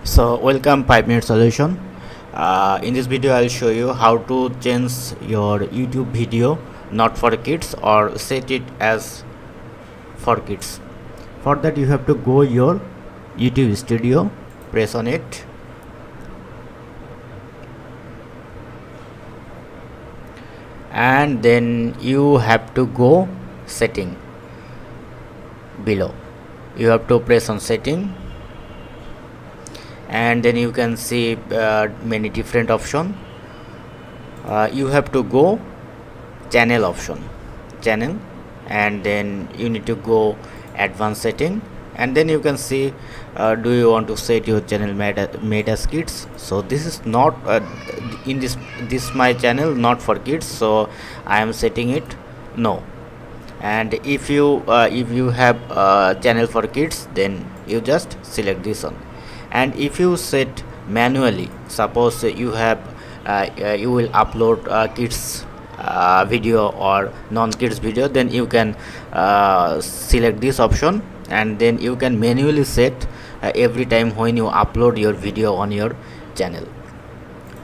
So welcome 5 minute solution. In this video I'll show you how to change your YouTube video not for kids or set it as for kids. For that you have to go your YouTube studio, press on it, and then you have to go setting. Below you have to press on setting, and then you can see many different option. You have to go channel option, channel, and then you need to go advanced setting, and then you can see do you want to set your channel made as kids. So this is not in this my channel not for kids, so I am setting it no. And if you have a channel for kids, then you just select this one. And if you set manually, suppose you have you will upload kids video or non-kids video, then you can select this option, and then you can manually set every time when you upload your video on your channel.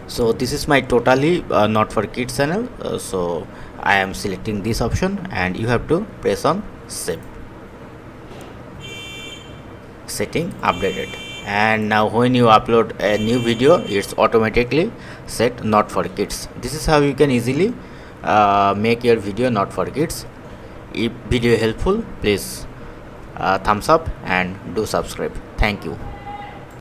So this is my totally not for kids channel, so I am selecting this option, and you have to press on save. Setting updated, and now when you upload a new video, it's automatically set not for kids. This is how you can easily make your video not for kids. If video helpful, please thumbs up and do subscribe. Thank you.